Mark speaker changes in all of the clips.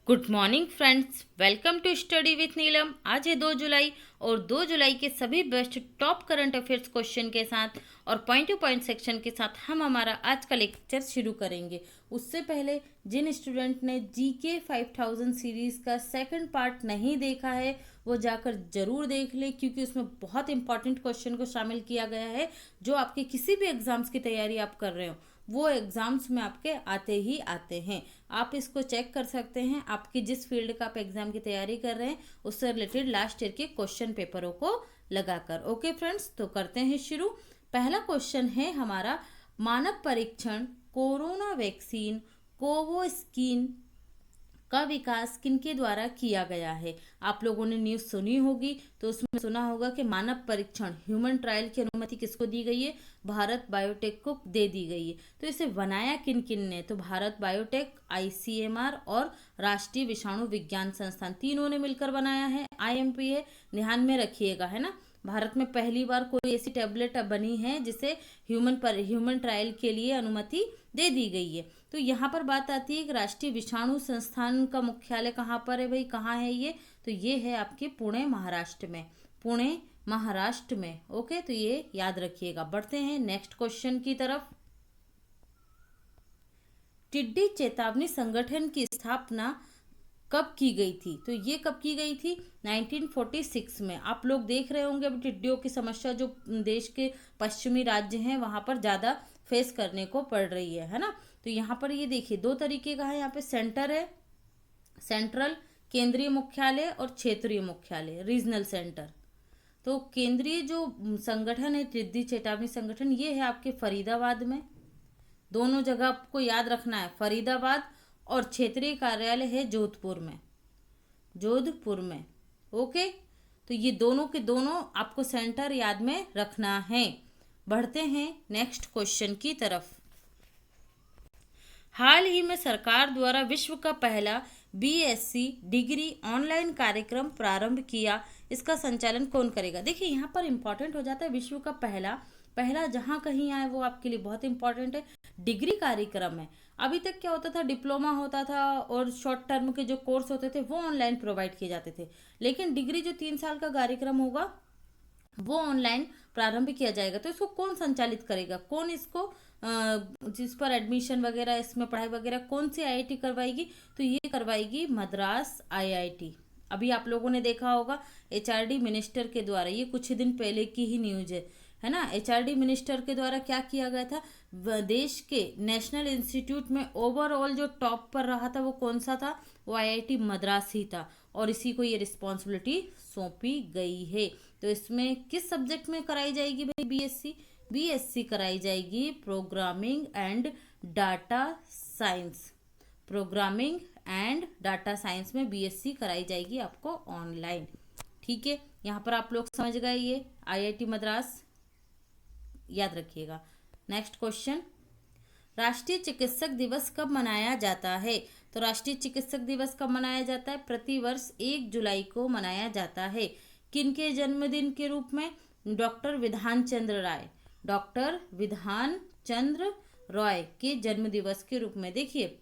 Speaker 1: Good morning friends, welcome to study with Neelam. आज है 2 जुलाई और 2 जुलाई के सभी best top current affairs question के साथ और पॉइंट टू पॉइंट सेक्शन के साथ हम हमारा आज का लेक्चर शुरू करेंगे। उससे पहले जिन स्टूडेंट ने जीके 5000 सीरीज़ का सेकंड पार्ट नहीं देखा है वो जाकर जरूर देख ले, क्योंकि उसमें बहुत इंपॉर्टेंट क्वेश्चन को शामिल किया गया है जो आपके किसी भी एग्जाम्स की तैयारी आप कर रहे हो वो एग्जाम्स में आपके आते ही आते हैं। आप इसको चेक कर सकते हैं आपकी जिस फील्ड का आप एग्जाम की तैयारी कर रहे हैं उससे रिलेटेड लास्ट ईयर के क्वेश्चन पेपरों को लगाकर। ओके फ्रेंड्स, तो करते हैं शुरू। पहला क्वेश्चन है हमारा, मानव परीक्षण कोरोना वैक्सीन कोवोस्कीन का विकास किनके द्वारा किया गया है। आप लोगों ने न्यूज़ सुनी होगी तो उसमें सुना होगा कि मानव परीक्षण ह्यूमन ट्रायल की अनुमति किसको दी गई है, भारत बायोटेक को दे दी गई है। तो इसे बनाया किन किन ने, तो भारत बायोटेक, आईसीएमआर और राष्ट्रीय विषाणु विज्ञान संस्थान, तीनों ने मिलकर बनाया है। आईएमपी है, ध्यान में रखिएगा, है ना। भारत में पहली बार कोई ऐसी टैबलेट बनी है जिसे ह्यूमन ट्रायल के लिए अनुमति दे दी गई है। तो यहाँ पर बात आती है कि राष्ट्रीय विषाणु संस्थान का मुख्यालय कहाँ पर है भाई, कहाँ है ये, तो ये है आपके पुणे महाराष्ट्र में, पुणे महाराष्ट्र में। ओके, तो ये याद रखिएगा। बढ़ते हैं नेक्स्ट क्वेश्चन की तरफ। टिड्डी चेतावनी संगठन की स्थापना कब की गई थी, तो ये कब की गई थी, 1946 में। आप लोग देख रहे होंगे अभी टिड्डियों की समस्या जो देश के पश्चिमी राज्य हैं वहां पर ज़्यादा फेस करने को पड़ रही है ना। तो यहाँ पर ये देखिए दो तरीके का है, यहाँ पे सेंटर है, सेंट्रल केंद्रीय मुख्यालय और क्षेत्रीय मुख्यालय रीजनल सेंटर। तो केंद्रीय जो संगठन है टिड्डी चेतावनी संगठन, ये है आपके फरीदाबाद में। दोनों जगह आपको याद रखना है, फरीदाबाद, और क्षेत्रीय कार्यालय है जोधपुर में, जोधपुर में। ओके, तो ये दोनों के दोनों आपको सेंटर याद में रखना है। बढ़ते हैं नेक्स्ट क्वेश्चन की तरफ। हाल ही में सरकार द्वारा विश्व का पहला बीएससी डिग्री ऑनलाइन कार्यक्रम प्रारंभ किया, इसका संचालन कौन करेगा। देखिए यहाँ पर इंपॉर्टेंट हो जाता है विश्व का पहला, पहला जहाँ कहीं आए वो आपके लिए बहुत इंपॉर्टेंट है। डिग्री कार्यक्रम है, अभी तक क्या होता था, डिप्लोमा होता था और शॉर्ट टर्म के जो कोर्स होते थे वो ऑनलाइन प्रोवाइड किए जाते थे, लेकिन डिग्री जो 3 साल का कार्यक्रम होगा वो ऑनलाइन प्रारंभ किया जाएगा। तो इसको कौन संचालित करेगा, कौन इसको जिस पर एडमिशन वगैरह इसमें पढ़ाई वगैरह कौन सी आईआईटी करवाएगी, तो ये करवाएगी मद्रास आईआईटी। अभी आप लोगों ने देखा होगा एचआरडी मिनिस्टर के द्वारा, ये कुछ दिन पहले की ही न्यूज है ना। एचआरडी मिनिस्टर के द्वारा क्या किया गया था, देश के नेशनल इंस्टीट्यूट में ओवरऑल जो टॉप पर रहा था वो कौन सा था, वो आईआईटी मद्रास ही था, और इसी को ये रिस्पॉन्सिबिलिटी सौंपी गई है। तो इसमें किस सब्जेक्ट में कराई जाएगी भाई बीएससी, बीएससी कराई जाएगी programming and data science, programming and data science में बीएससी कराई जाएगी आपको ऑनलाइन। ठीक है, यहाँ पर आप लोग समझ गए, ये आईआईटी मद्रास याद रखिएगा। नेक्स्ट क्वेश्चन, राष्ट्रीय चिकित्सक दिवस कब मनाया जाता है, तो राष्ट्रीय चिकित्सक दिवस कब मनाया जाता है, प्रतिवर्ष 1 जुलाई को मनाया जाता है। किनके जन्मदिन के रूप में, डॉक्टर विधान चंद्र राय, डॉक्टर विधान चंद्र रॉय के जन्म दिवस के रूप में। देखिए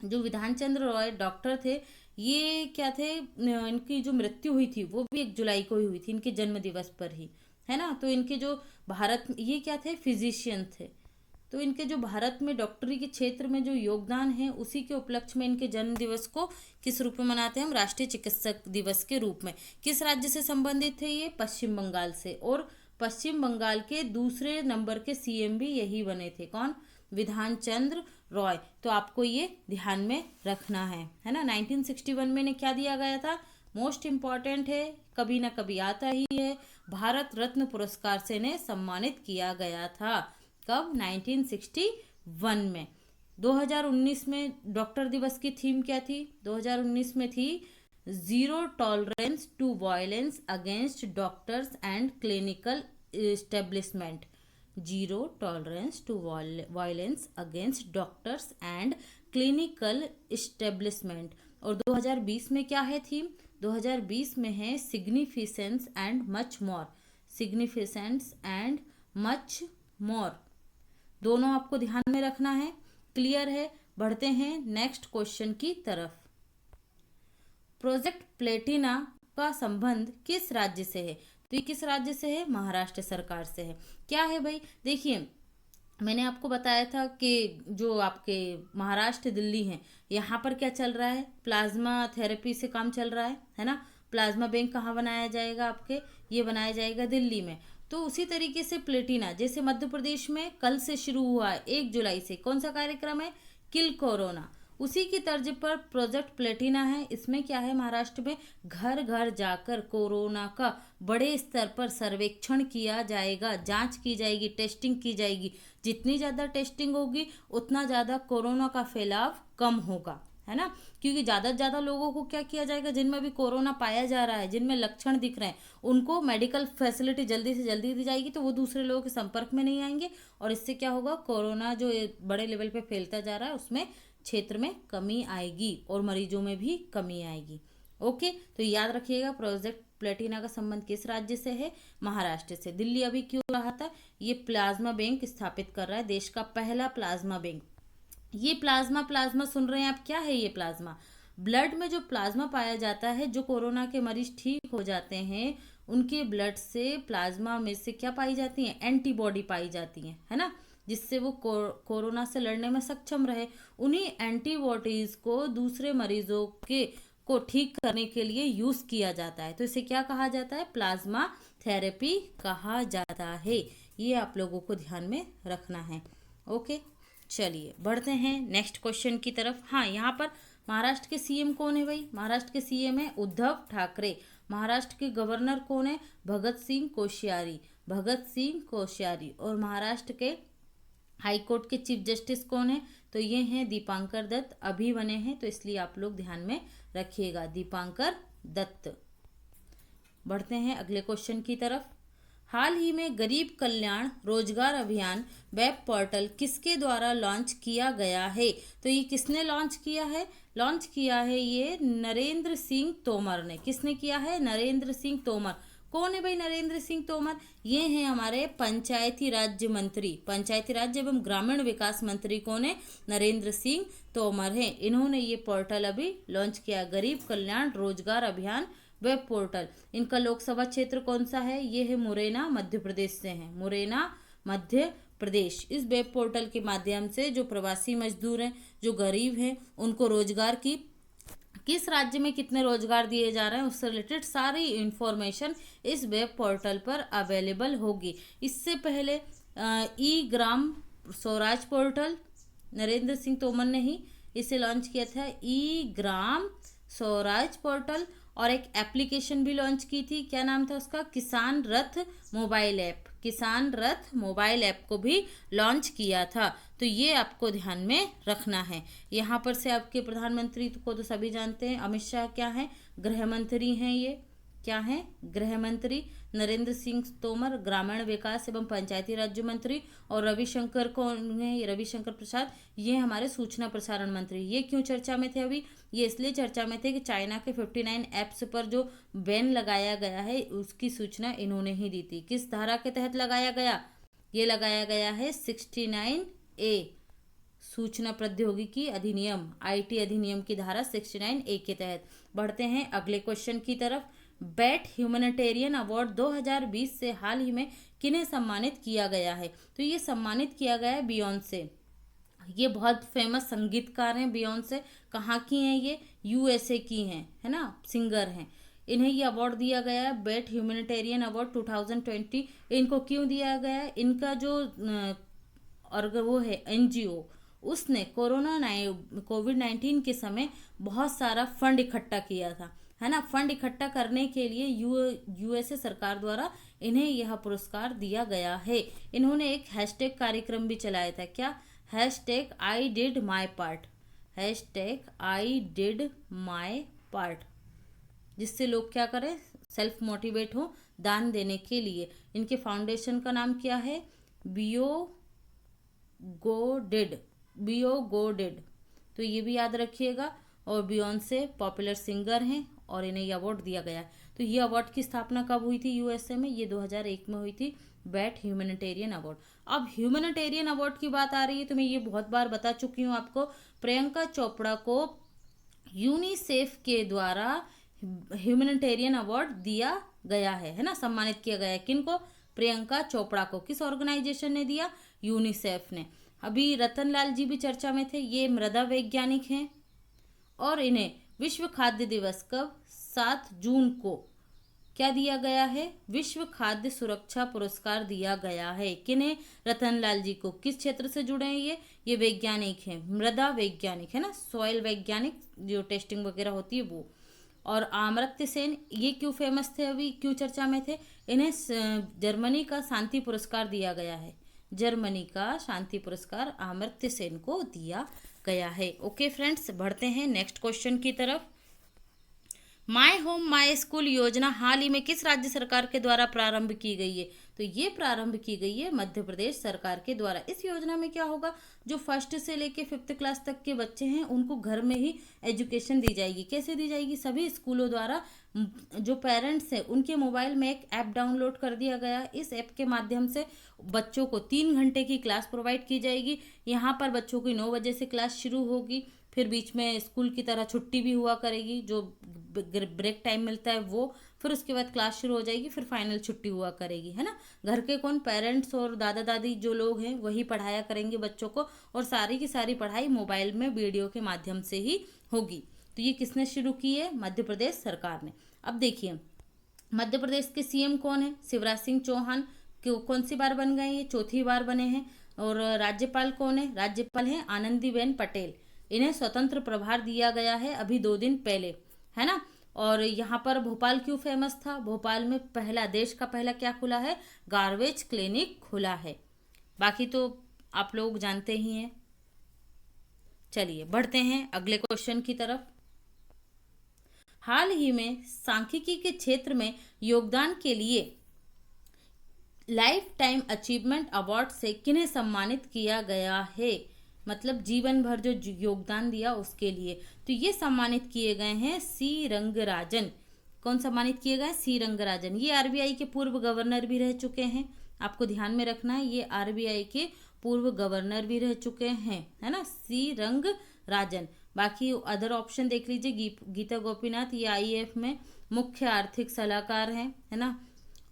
Speaker 1: जो विधान चंद्र रॉय डॉक्टर थे, ये क्या थे, इनकी जो मृत्यु हुई थी वो भी 1 जुलाई को ही हुई थी, इनके जन्म दिवस पर ही, है ना। तो इनके जो भारत, ये क्या थे, फिजिशियन थे। तो इनके जो भारत में डॉक्टरी के क्षेत्र में जो योगदान है उसी के उपलक्ष्य में इनके जन्म दिवस को किस रूप में मनाते हैं हम, राष्ट्रीय चिकित्सक दिवस के रूप में। किस राज्य से संबंधित थे ये, पश्चिम बंगाल से, और पश्चिम बंगाल के दूसरे नंबर के सीएम भी यही बने थे, कौन, विधान चंद्र रॉय। तो आपको ये ध्यान में रखना है ना। 1961 में इन्हें क्या दिया गया था, मोस्ट इम्पॉर्टेंट है, कभी ना कभी आता ही है, भारत रत्न पुरस्कार से इन्हें सम्मानित किया गया था। कब, 1961 में। 2019 में डॉक्टर दिवस की थीम क्या थी, 2019 में थी zero tolerance to violence against doctors and clinical establishment, zero tolerance to violence against doctors and clinical establishment. और 2020 में क्या है थीम, 2020 में है significance and much more, significance and much more. दोनों आपको ध्यान में रखना है, क्लियर है। बढ़ते हैं नेक्स्ट क्वेश्चन की तरफ। प्रोजेक्ट प्लेटिना का संबंध किस राज्य से है? तो ये किस राज्य से है? महाराष्ट्र सरकार से है। क्या है भाई? देखिए, मैंने आपको बताया था कि जो आपके महाराष्ट्र दिल्ली हैं, यहाँ पर क्या चल रहा है? प्लाज्मा थेरेपी से काम चल रहा है ना। प्लाज्मा बैंक कहाँ बनाया जाएगा आपके? ये बनाया जाएगा दिल्ली में। तो उसी तरीके से प्लेटिना, जैसे मध्य प्रदेश में कल से शुरू हुआ है 1 जुलाई से, कौन सा कार्यक्रम है? Kill corona. उसी की तर्ज पर प्रोजेक्ट प्लेटिना है। इसमें क्या है? महाराष्ट्र में घर घर जाकर कोरोना का बड़े स्तर पर सर्वेक्षण किया जाएगा, जांच की जाएगी, टेस्टिंग की जाएगी। जितनी ज़्यादा टेस्टिंग होगी उतना ज़्यादा कोरोना का फैलाव कम होगा, है ना। क्योंकि ज़्यादा से ज़्यादा लोगों को क्या किया जाएगा? जिनमें भी कोरोना पाया जा रहा है, जिनमें लक्षण दिख रहे हैं, उनको मेडिकल फैसिलिटी जल्दी से जल्दी दी जाएगी, तो वो दूसरे लोगों के संपर्क में नहीं आएंगे। और इससे क्या होगा? कोरोना जो बड़े लेवल पे फैलता जा रहा है उसमें क्षेत्र में कमी आएगी और मरीजों में भी कमी आएगी। ओके, तो याद रखिएगा, प्रोजेक्ट प्लेटिना का संबंध किस राज्य से है? महाराष्ट्र से। दिल्ली अभी क्यों रहा था? ये प्लाज्मा बैंक स्थापित कर रहा है, देश का पहला प्लाज्मा बैंक। ये प्लाज्मा प्लाज्मा सुन रहे हैं आप, क्या है ये प्लाज्मा? ब्लड में जो प्लाज्मा पाया जाता है, जो कोरोना के मरीज ठीक हो जाते हैं उनके ब्लड से, प्लाज्मा में से क्या पाई जाती है? एंटीबॉडी पाई जाती है ना, जिससे वो कोरोना से लड़ने में सक्षम रहे। उन्हीं एंटीबॉडीज को दूसरे मरीजों के को ठीक करने के लिए यूज किया जाता है। तो इसे क्या कहा जाता है? प्लाज्मा थेरेपी कहा जाता है। ये आप लोगों को ध्यान में रखना है। ओके, चलिए बढ़ते हैं नेक्स्ट क्वेश्चन की तरफ। हाँ, यहाँ पर महाराष्ट्र के सीएम कौन है भाई? महाराष्ट्र के सीएम है उद्धव ठाकरे। महाराष्ट्र के गवर्नर कौन है? भगत सिंह कोश्यारी। भगत सिंह कोश्यारी। और महाराष्ट्र के हाई कोर्ट के चीफ जस्टिस कौन है? तो ये हैं दीपांकर दत्त, अभी बने हैं, तो इसलिए आप लोग ध्यान में रखिएगा, दीपांकर दत्त। बढ़ते हैं अगले क्वेश्चन की तरफ। हाल ही में गरीब कल्याण रोजगार अभियान वेब पोर्टल किसके द्वारा लॉन्च किया गया है? तो ये किसने लॉन्च किया है? लॉन्च किया है ये नरेंद्र सिंह तोमर ने। किसने किया है? नरेंद्र सिंह तोमर। कौन है भाई नरेंद्र सिंह तोमर? ये हैं हमारे पंचायती राज्य मंत्री, पंचायती राज्य एवं ग्रामीण विकास मंत्री। कौन है? नरेंद्र सिंह तोमर हैं। इन्होंने ये पोर्टल अभी लॉन्च किया, गरीब कल्याण रोजगार अभियान वेब पोर्टल। इनका लोकसभा क्षेत्र कौन सा है? ये है मुरैना, मध्य प्रदेश से है, मुरैना मध्य प्रदेश। इस वेब पोर्टल के माध्यम से जो प्रवासी मजदूर हैं, जो गरीब हैं, उनको रोजगार की, किस राज्य में कितने रोजगार दिए जा रहे हैं, उससे रिलेटेड सारी इंफॉर्मेशन इस वेब पोर्टल पर अवेलेबल होगी। इससे पहले ई ग्राम स्वराज पोर्टल नरेंद्र सिंह तोमर ने ही इसे लॉन्च किया था, ई ग्राम स्वराज पोर्टल। और एक एप्लीकेशन भी लॉन्च की थी, क्या नाम था उसका? किसान रथ मोबाइल ऐप। किसान रथ मोबाइल ऐप को भी लॉन्च किया था। तो ये आपको ध्यान में रखना है। यहाँ पर से आपके प्रधानमंत्री को तो सभी जानते हैं, अमित शाह क्या है? गृह मंत्री हैं। ये क्या है? गृह मंत्री। नरेंद्र सिंह तोमर ग्रामीण विकास एवं पंचायती राज्य मंत्री। और रविशंकर कौन है? रविशंकर प्रसाद, ये हमारे सूचना प्रसारण मंत्री। ये क्यों चर्चा में थे अभी? ये इसलिए चर्चा में थे कि चाइना के 59 ऐप्स पर जो बैन लगाया गया है उसकी सूचना इन्होंने ही दी थी। किस धारा के तहत लगाया गया? ये लगाया गया है 69A, सूचना प्रौद्योगिकी अधिनियम, आईटी अधिनियम की धारा 69A के तहत। बढ़ते हैं अगले क्वेश्चन की तरफ। बेट ह्यूमैनिटेरियन अवार्ड 2020 से हाल ही में किन्हें सम्मानित किया गया है? तो ये सम्मानित किया गया है बियॉन्से। ये बहुत फेमस संगीतकार हैं बियॉन्से। कहाँ की हैं ये? यूएसए की हैं, है ना, सिंगर हैं। इन्हें ये अवार्ड दिया गया है, बेट ह्यूमैनिटेरियन अवार्ड 2020। इनको क्यों दिया गया है? इनका जो और वो है एनजीओ, उसने कोविड-19 के समय बहुत सारा फंड इकट्ठा किया था, है ना। फंड इकट्ठा करने के लिए यूएसए सरकार द्वारा इन्हें यह पुरस्कार दिया गया है। इन्होंने एक हैशटैग कार्यक्रम भी चलाया था, क्या? Hashtag I did my part. Hashtag I did my part, जिससे लोग क्या करें? सेल्फ मोटिवेट हो दान देने के लिए। इनके फाउंडेशन का नाम क्या है? बियो गो डेड। तो ये भी याद रखिएगा। और बियॉन्से पॉपुलर सिंगर हैं और इन्हें ये अवार्ड दिया गया है। तो ये अवार्ड की स्थापना कब हुई थी यूएसए में? ये 2001 में हुई थी, बेट ह्यूमैनिटेरियन अवार्ड। अब ह्यूमैनिटेरियन अवार्ड की बात आ रही है तो मैं ये बहुत बार बता चुकी हूँ आपको। प्रियंका चोपड़ा को यूनिसेफ के द्वारा ह्यूमैनिटेरियन अवार्ड दिया गया है ना, सम्मानित किया गया है। किनको? प्रियंका चोपड़ा को। किस ऑर्गेनाइजेशन ने दिया? यूनिसेफ ने। अभी रतनलाल जी भी चर्चा में थे, ये मृदा वैज्ञानिक हैं। और इन्हें विश्व खाद्य दिवस कब? 7 जून को क्या दिया गया है? विश्व खाद्य सुरक्षा पुरस्कार दिया गया है। किन्हें? रतनलाल जी को। किस क्षेत्र से जुड़े हैं ये वैज्ञानिक हैं, मृदा वैज्ञानिक है ना, सॉइल वैज्ञानिक, जो टेस्टिंग वगैरह होती है वो। और अमर्त्य सेन, ये क्यों फेमस थे, अभी क्यों चर्चा में थे? इन्हें जर्मनी का शांति पुरस्कार दिया गया है। जर्मनी का शांति पुरस्कार अमर्त्य सेन को दिया गया है। ओके फ्रेंड्स, बढ़ते हैं नेक्स्ट क्वेश्चन की तरफ। माय होम माय स्कूल योजना हाल ही में किस राज्य सरकार के द्वारा प्रारंभ की गई है? तो ये प्रारंभ की गई है मध्य प्रदेश सरकार के द्वारा। इस योजना में क्या होगा? जो 1st से लेके 5th क्लास तक के बच्चे हैं उनको घर में ही एजुकेशन दी जाएगी। कैसे दी जाएगी? सभी स्कूलों द्वारा जो पेरेंट्स हैं उनके मोबाइल में एक ऐप डाउनलोड कर दिया गया। इस ऐप के माध्यम से बच्चों को 3 घंटे की क्लास प्रोवाइड की जाएगी। यहाँ पर बच्चों की 9 बजे से क्लास शुरू होगी, फिर बीच में स्कूल की तरह छुट्टी भी हुआ करेगी, जो ब्रेक टाइम मिलता है वो, फिर उसके बाद क्लास शुरू हो जाएगी, फिर फाइनल छुट्टी हुआ करेगी, है ना। घर के कौन? पेरेंट्स और दादा दादी जो लोग हैं वही पढ़ाया करेंगे बच्चों को, और सारी की सारी पढ़ाई मोबाइल में वीडियो के माध्यम से ही होगी। तो ये किसने शुरू की है? मध्य प्रदेश सरकार ने। अब देखिए, मध्य प्रदेश के सीएम कौन है? शिवराज सिंह चौहान। कौन सी बार बन गए? ये 4थी बार बने हैं। और राज्यपाल कौन है? राज्यपाल हैं आनंदीबेन पटेल। इन्हें स्वतंत्र प्रभार दिया गया है अभी 2 दिन पहले, है ना। और यहाँ पर भोपाल क्यों फेमस था? भोपाल में देश का पहला क्या खुला है? गार्बेज क्लिनिक खुला है। बाकी तो आप लोग जानते ही हैं। चलिए बढ़ते हैं अगले क्वेश्चन की तरफ। हाल ही में सांख्यिकी के क्षेत्र में योगदान के लिए लाइफ टाइम अचीवमेंट अवार्ड से किन्हें सम्मानित किया गया है? मतलब जीवन भर जो योगदान दिया उसके लिए। तो ये सम्मानित किए गए हैं सी रंगराजन। कौन सम्मानित किए गए? सी रंगराजन। ये आरबीआई के पूर्व गवर्नर भी रह चुके हैं, आपको ध्यान में रखना है, ये आरबीआई के पूर्व गवर्नर भी रह चुके हैं, है ना, सी रंगराजन। बाकी अदर ऑप्शन देख लीजिए। गीता गोपीनाथ, ये आईएएफ में मुख्य आर्थिक सलाहकार हैं, है ना।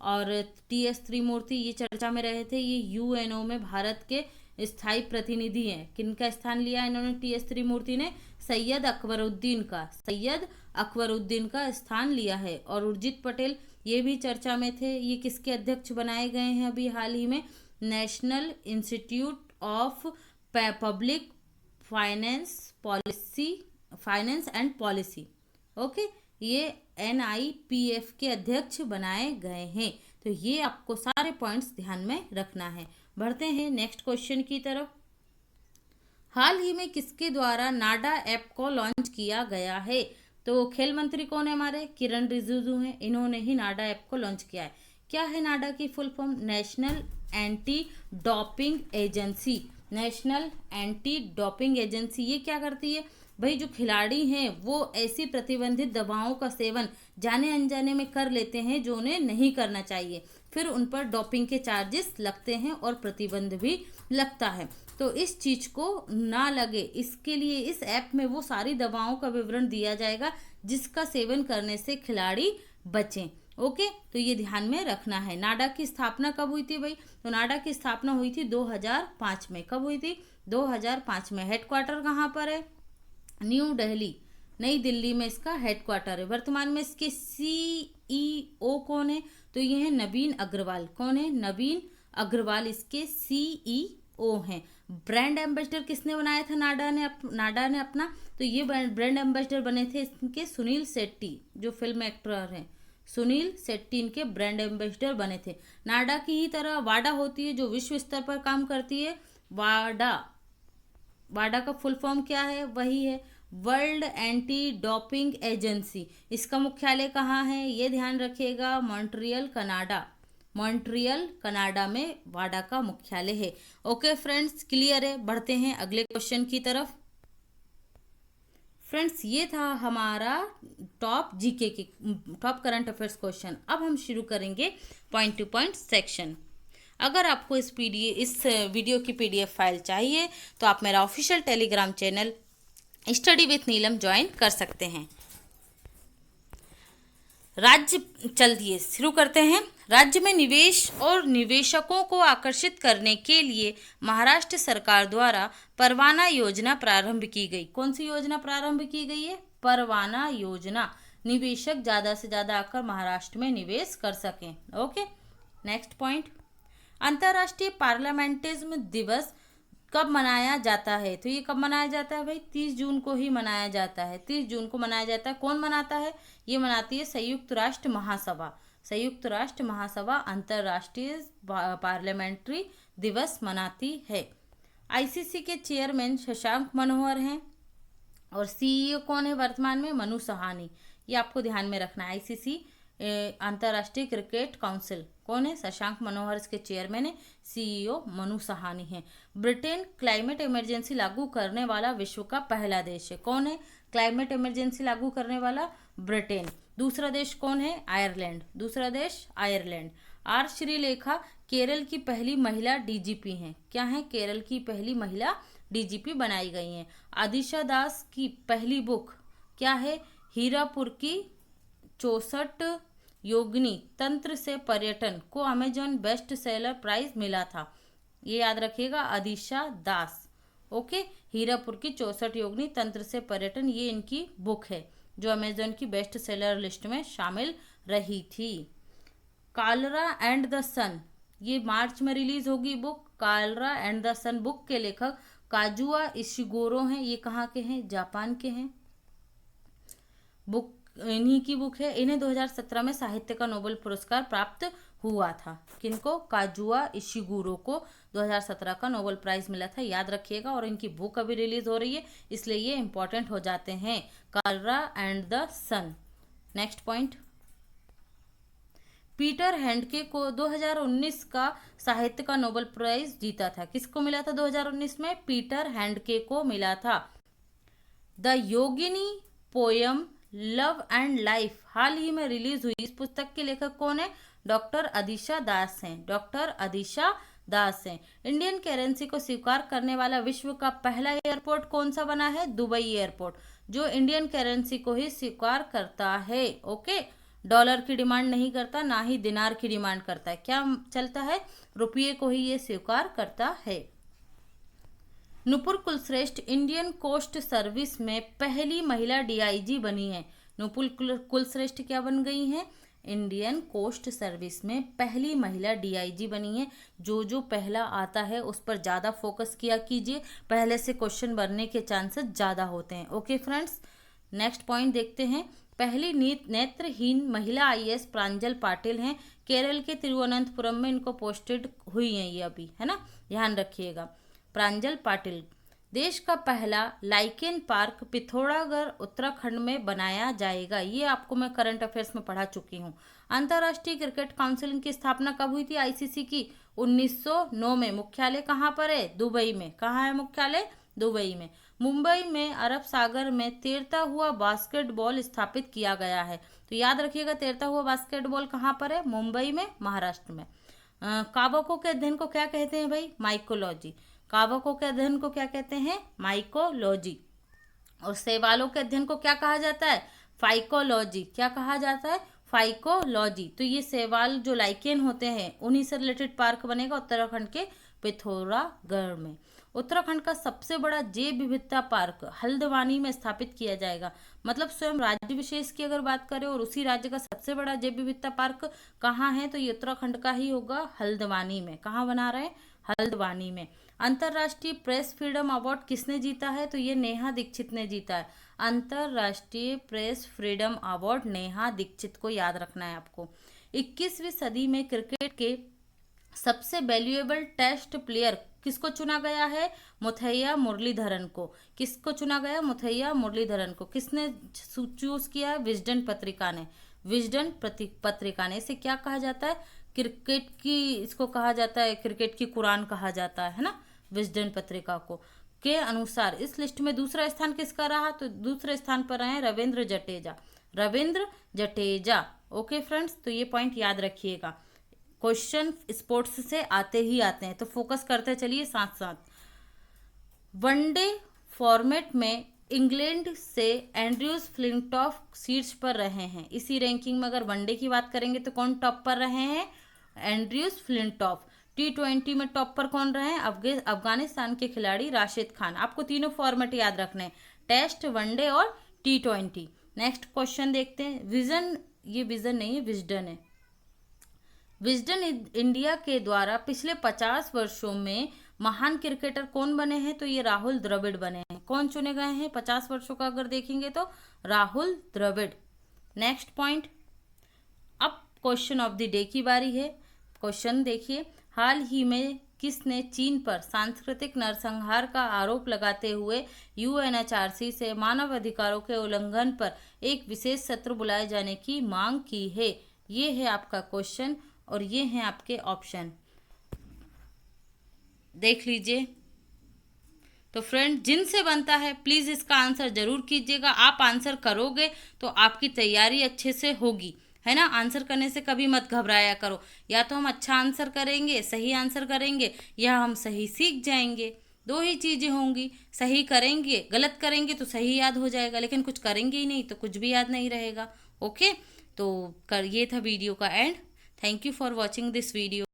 Speaker 1: और टीएस त्रिमूर्ति, ये चर्चा में रहे थे, ये यूएनओ में भारत के स्थायी प्रतिनिधि हैं। किनका स्थान लिया इन्होंने? टीएस त्रिमूर्ति ने सैयद अकबरुद्दीन का स्थान लिया है। और उर्जित पटेल, ये भी चर्चा में थे। ये किसके अध्यक्ष बनाए गए हैं अभी हाल ही में? National institute of public finance and policy. Okay, ये NIPF के अध्यक्ष बनाए गए हैं। तो ये आपको सारे पॉइंट्स ध्यान में रखना है। बढ़ते हैं नेक्स्ट क्वेश्चन की तरफ। हाल ही में किसके द्वारा नाडा ऐप को लॉन्च किया गया है? तो खेल मंत्री कौन है हमारे? किरण रिजिजू हैं। इन्होंने ही नाडा ऐप को लॉन्च किया है। क्या है नाडा की full form? National anti doping agency. National anti doping agency ये क्या करती है भाई? जो खिलाड़ी हैं वो ऐसी प्रतिबंधित दवाओं का सेवन जाने अनजाने में कर लेते हैं जो उन्हें नहीं करना चाहिए, फिर उन पर डोपिंग के चार्जेस लगते हैं और प्रतिबंध भी लगता है। तो इस चीज को ना लगे इसके लिए इस ऐप में वो सारी दवाओं का विवरण दिया जाएगा जिसका सेवन करने से खिलाड़ी बचें। ओके, तो ये ध्यान में रखना है। नाडा की स्थापना कब हुई थी भाई? तो नाडा की स्थापना हुई थी 2005 में। कब हुई थी? 2005 में। हेडक्वार्टर कहाँ पर है? न्यू दिल्ली, नई दिल्ली में इसका हेडक्वार्टर है। वर्तमान में इसके CEO कौन है? तो ये है नवीन अग्रवाल। कौन है? नवीन अग्रवाल इसके CEO हैं। ब्रांड एम्बेसडर किसने बनाया था नाडा ने अपना? तो ये ब्रांड एम्बेसडर बने थे इनके सुनील शेट्टी, जो फिल्म एक्टर हैं। सुनील शेट्टी इनके ब्रांड एम्बेसडर बने थे। नाडा की ही तरह वाडा होती है जो विश्व स्तर पर काम करती है। वाडा का फुल फॉर्म क्या है? वही है वर्ल्ड एंटी डोपिंग एजेंसी। इसका मुख्यालय कहाँ है? ये ध्यान रखिएगा, मॉन्ट्रियल कनाडा में वाडा का मुख्यालय है। ओके फ्रेंड्स, क्लियर है। बढ़ते हैं अगले क्वेश्चन की तरफ। फ्रेंड्स, ये था हमारा टॉप करंट अफेयर्स क्वेश्चन। अब हम शुरू करेंगे पॉइंट टू पॉइंट सेक्शन। अगर आपको इस वीडियो की PDF फाइल चाहिए तो आप मेरा official Telegram channel study with Neelam join कर सकते हैं। राज्य चल दिए शुरू करते हैं। राज्य में निवेश और निवेशकों को आकर्षित करने के लिए महाराष्ट्र सरकार द्वारा परवाना योजना प्रारंभ की गई। कौन सी योजना प्रारंभ की गई है? परवाना योजना। निवेशक ज़्यादा से ज़्यादा आकर महाराष्ट्र में निवेश कर सकें। ओके, नेक्स्ट पॉइंट, अंतर्राष्ट्रीय पार्लियामेंटिज्म दिवस कब मनाया जाता है? तो ये कब मनाया जाता है भाई? 30 जून को ही मनाया जाता है। 30 जून को मनाया जाता है। कौन मनाता है? ये मनाती है संयुक्त राष्ट्र महासभा। संयुक्त राष्ट्र महासभा अंतर्राष्ट्रीय पार्लियामेंट्री दिवस मनाती है। आईसीसी के चेयरमैन शशांक मनोहर हैं और सीईओ कौन है वर्तमान में? मनु सहानी। ये आपको ध्यान में रखना है। आईसीसी अंतर्राष्ट्रीय क्रिकेट काउंसिल कौन है? शशांक मनोहर इसके चेयरमैन है। सीईओ मनु सहानी है। ब्रिटेन क्लाइमेट इमरजेंसी लागू करने वाला विश्व का पहला देश है। कौन है क्लाइमेट इमरजेंसी लागू करने वाला? ब्रिटेन। दूसरा देश कौन है? आयरलैंड। दूसरा देश आयरलैंड। आर श्रीलेखा केरल की पहली महिला डीजीपी हैं। क्या है? केरल की पहली महिला डीजीपी बनाई गई हैं। आदिशा दास की पहली बुक क्या है? हीरापुर की 64 योगिनी तंत्र से पर्यटन को अमेजॉन बेस्ट सेलर प्राइज मिला था। ये याद रखिएगा, आदिशा दास। ओके, हीरापुर की 64 योगिनी तंत्र से पर्यटन, ये इनकी बुक है जो अमेजॉन की बेस्ट सेलर लिस्ट में शामिल रही थी। कालरा एंड द सन, ये मार्च में रिलीज होगी book. Cholera and the sun book के लेखक काजुआ इशिगोरो हैं। ये कहाँ के हैं? जापान के हैं। बुक इन्हीं की बुक है। इन्हें 2017 में साहित्य का नोबेल पुरस्कार प्राप्त हुआ था। किनको? काजुआ इशिगुरो को 2017 का नोबेल प्राइज मिला था, याद रखिएगा। और इनकी बुक अभी रिलीज हो रही है, इसलिए ये इंपॉर्टेंट हो जाते हैं। Cholera and the sun. Next point, Peter Handke को 2019 का साहित्य का नोबेल प्राइज जीता था। किसको मिला था 2019 में? पीटर हैंडके को मिला था। The Yogini poem love and life हाल ही में रिलीज हुई। इस पुस्तक के लेखक कौन है? डॉक्टर आदिशा दास हैं। डॉक्टर आदिशा दास हैं। इंडियन करेंसी को स्वीकार करने वाला विश्व का पहला एयरपोर्ट कौन सा बना है? दुबई एयरपोर्ट, जो इंडियन करेंसी को ही स्वीकार करता है। ओके, डॉलर की डिमांड नहीं करता, ना ही दिनार की डिमांड करता है। क्या चलता है? रुपये को ही ये स्वीकार करता है। Nupur Kulshreshtha Indian Coast Service में पहली महिला डीआईजी बनी है। नुपुर कुलश्रेष्ठ क्या बन गई हैं? इंडियन कोस्ट सर्विस में पहली महिला डीआईजी बनी है। जो पहला आता है उस पर ज़्यादा फोकस किया कीजिए, पहले से क्वेश्चन बनने के चांसेस ज़्यादा होते हैं। ओके फ्रेंड्स, नेक्स्ट पॉइंट देखते हैं। पहली नेत्रहीन महिला आईएएस प्रांजल पाटिल हैं। केरल के तिरुवनंतपुरम में इनको पोस्टेड हुई हैं ये अभी, है ना, ध्यान रखिएगा। प्रांजल पाटिल। देश का पहला लाइकेन पार्क पिथौरागढ़ उत्तराखंड में बनाया जाएगा। ये आपको मैं करंट अफेयर्स में पढ़ा चुकी हूँ। अंतर्राष्ट्रीय क्रिकेट काउंसिल की स्थापना कब हुई थी? आईसीसी की 1909 में। मुख्यालय कहाँ पर है? दुबई में। कहाँ है मुख्यालय? दुबई में। मुंबई में अरब सागर में तैरता हुआ बास्केटबॉल स्थापित किया गया है। तो याद रखिएगा, तैरता हुआ बास्केटबॉल कहाँ पर है? मुंबई में, महाराष्ट्र में। काबकों के अध्ययन को क्या कहते हैं भाई? माइकोलॉजी। काबकों के अध्ययन को क्या कहते हैं? माइकोलॉजी। और शैवालों के अध्ययन को क्या कहा जाता है? फाइकोलॉजी। क्या कहा जाता है? फाइकोलॉजी। तो ये शैवाल जो लाइकेन होते हैं उन्हीं से रिलेटेड पार्क बनेगा उत्तराखंड के पिथौरागढ़ में। उत्तराखंड का सबसे बड़ा जैव विविधता पार्क हल्द्वानी में स्थापित किया जाएगा। मतलब स्वयं राज्य विशेष की अगर बात करें और उसी राज्य का सबसे बड़ा जैव विविधता पार्क कहाँ है, तो ये उत्तराखंड का ही होगा, हल्द्वानी में। कहाँ बना रहे हैं? हल्द्वानी में। अंतर्राष्ट्रीय प्रेस फ्रीडम अवार्ड किसने जीता है? तो ये नेहा दीक्षित ने जीता है। अंतर्राष्ट्रीय press freedom award Neha Dikshit को याद रखना है आपको। 21वीं सदी में क्रिकेट के सबसे वैल्यूएबल टेस्ट प्लेयर किसको चुना गया है? मुथैया मुरलीधरन को। किसको चुना गया? मुथैया मुरलीधरन को। किसने चूज किया है? विजडन पत्रिका ने। विजडन पत्रिका ने। इसे क्या कहा जाता है? क्रिकेट की, इसको कहा जाता है क्रिकेट की कुरान कहा जाता है ना, विजडन पत्रिका को के अनुसार। इस लिस्ट में दूसरा स्थान किसका रहा? तो दूसरे स्थान पर रहे रविंद्र जडेजा। रविंद्र जडेजा। ओके फ्रेंड्स, तो ये पॉइंट याद रखिएगा। क्वेश्चन स्पोर्ट्स से आते ही आते हैं, तो फोकस करते चलिए साथ साथ। वनडे फॉर्मेट में इंग्लैंड से एंड्रयूज फ्लिंटॉफ शीर्ष पर रहे हैं। इसी रैंकिंग में अगर वनडे की बात करेंगे तो कौन टॉप पर रहे हैं? Andrews Flintoff. T20 में टॉप पर कौन रहे हैं? अफगानिस्तान के खिलाड़ी राशिद खान। आपको तीनों फॉर्मेट याद रखने हैं, टेस्ट, वनडे और T20। नेक्स्ट क्वेश्चन देखते हैं। विजन, ये विजन नहीं है, विजडन है। विजडन इंडिया के द्वारा पिछले 50 वर्षों में महान क्रिकेटर कौन बने हैं? तो ये राहुल द्रविड़ बने हैं। कौन चुने गए हैं 50 वर्षों का अगर देखेंगे तो? राहुल द्रविड़। नेक्स्ट पॉइंट, अब क्वेश्चन ऑफ द डे की बारी है। क्वेश्चन देखिए, हाल ही में किसने चीन पर सांस्कृतिक नरसंहार का आरोप लगाते हुए UNHRC से मानव अधिकारों के उल्लंघन पर एक विशेष सत्र बुलाए जाने की मांग की है? ये है आपका क्वेश्चन और ये हैं आपके ऑप्शन, देख लीजिए। तो फ्रेंड, जिनसे बनता है प्लीज़ इसका आंसर जरूर कीजिएगा। आप आंसर करोगे तो आपकी तैयारी अच्छे से होगी, है ना। आंसर करने से कभी मत घबराया करो। या तो हम अच्छा आंसर करेंगे, सही आंसर करेंगे, या हम सही सीख जाएंगे। दो ही चीज़ें होंगी। सही करेंगे, गलत करेंगे तो सही याद हो जाएगा, लेकिन कुछ करेंगे ही नहीं तो कुछ भी याद नहीं रहेगा। ओके, तो ये था वीडियो का and. Thank you for watching this video.